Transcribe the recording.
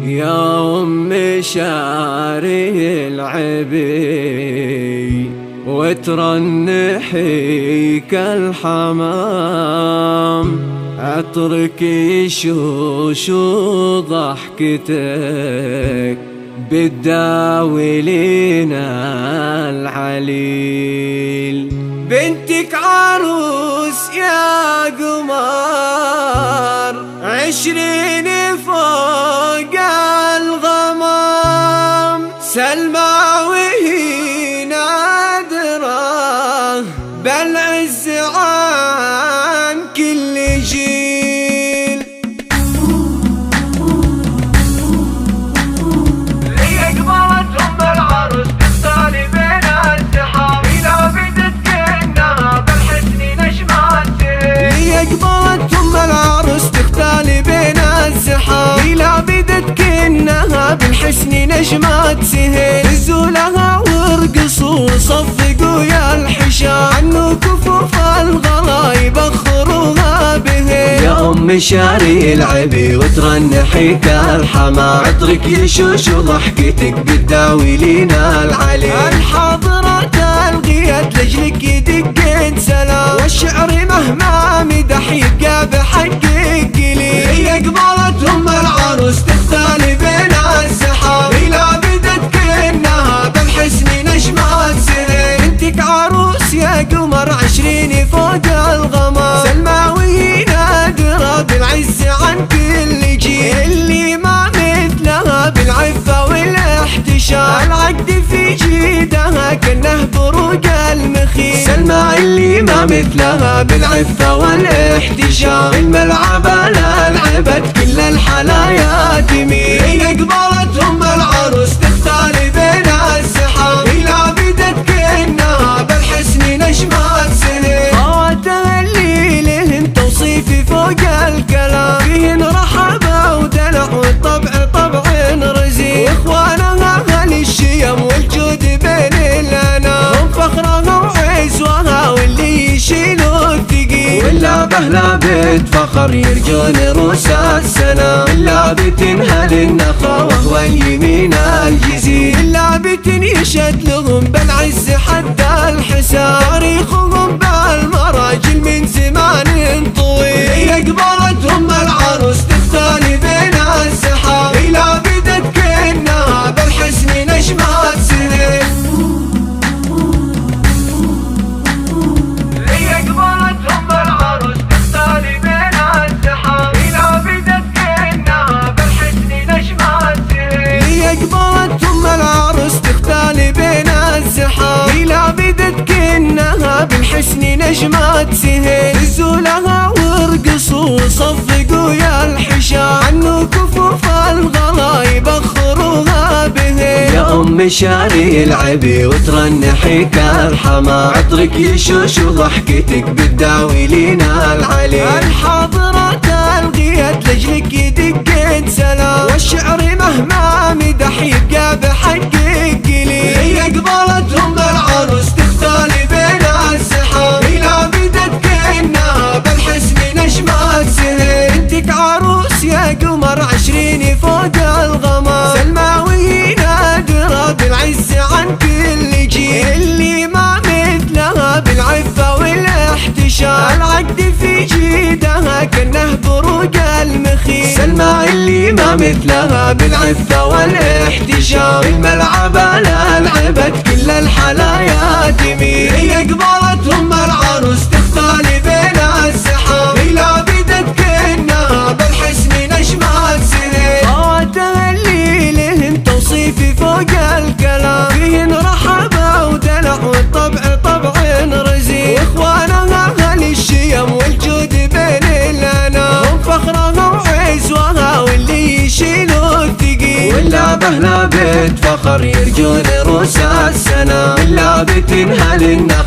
يا أم شاري العبي وترنحي كالحمام، عطرك يشوش ضحكتك بتداوي لينا العليل. بنتك عروس يا قمر 20 فوق الغمام، سلمى وهي نادرة بالعز عن كل جيل. هي قبلتهم بالعروس تختالي بين الزحام، إلى بدت كأنها بالحسن نجمات سهيل. هي قبلتهم بالعروس تختالي بين الزحام، إلى بدت كأنها بالحسن نجمات سهيل. هزوا لها وارقصوا وصفقوا يا الحشام، عنوا كفوف الغلا يبخروها بهيل. يا أم شاري العبي وترنحي كالحمام، عطرك يشوش وضحكتك بتداوي لينا العليل. الحاضرات الغيات لجلك يدقين سلام، والشعر مهما مدح يبقى بحقك قليل. هي قبلتهم العروس تختالي بين الزحام، إلى بدت كأنها بالحسن نجمات سهيل. بنتك عروس يا قمر 20 فوق الغمام، سلمى وهي نادرة بالعز عن كل جيل. اللي ما مثلها بالعفة والاحتشام، العقد في جيدها كأنه بروق المخيل. سلمى اللي ما مثلها بالعفة والاحتشام، الملعب لا لعبت كل الحلايا تميل. هي قبلتهم العروس تختالي بين الزحام، إلى بدت كأنها بالحسن نجمات سهيل. فواتها اللي لهن توصيفي فوق الكلام، فيهن رحابة ودلع والطبع طبع رزين. واخوانها اهل الشيم والجود بين الانام، هم فخرها وعزوها واللي يشيلوا الثقيل. واللعبة لعبة فخر يرجون روس السنام، اللعبة تنهل النخا وهو اليمين الجزيل. اللعبة يشد لهم بالعز حد الحساب، تاريخهم بالمراجل من زمان طويل. هي قبلتهم العروس تختالي بين الزحام، إلى بدت كأنها بالحسن نجمات سهيل. هي قبلتهم بالعروس تختالي بين الزحام، إلى بدت كأنها بالحسن نجمات سهيل. هي قبلتهم العروس تختالي بين الزحام، إلى بدت كأنها بالحسن نجمات سهيل. هزوا لها وارقصوا وصفقوا يا الحشام، عنوا كفوف الغلا يبخروها بهيل. يا أم شاري العبي وترنحي كالحمام، عطرك يشوش وضحكتك بتداوي لينا العليل. الحاضرات الغيات لجلك يدقين سلام، والشعر مهما مدح يبقى بحقك قليل. هي قبلتهم العروس تختالي بين الزحام، إلى بدت كأنها بالحسن نجمات سهيل. بنتك عروس يا قمر 20 فوق الغمام، سلمى وهي نادرة بالعز عن كل جيل. اللي ما مثلها بالعفة والاحتشام، العقد في جيدها كأنه بروق المخيل. سلمى اللي ما مثلها بالعفة والاحتشام، الملعب لا لعبت كل الحلايا تميل. هي قبلتهم العروس تختالي بين الزحام، إلى بدت كأنها بالحسن نجمات سهيل. فواتها اللي لهن توصيفي فوق الكلام، فيهن رحابة ودلع والطبع طبع رزين. واخوانها اهل الشيم والجود بين الانام، هم فخرها وعزوها واللي يشيلوا الثقيل. واللعبة لعبة فخر يرجون روس السنام، اللعبة تنهل النخا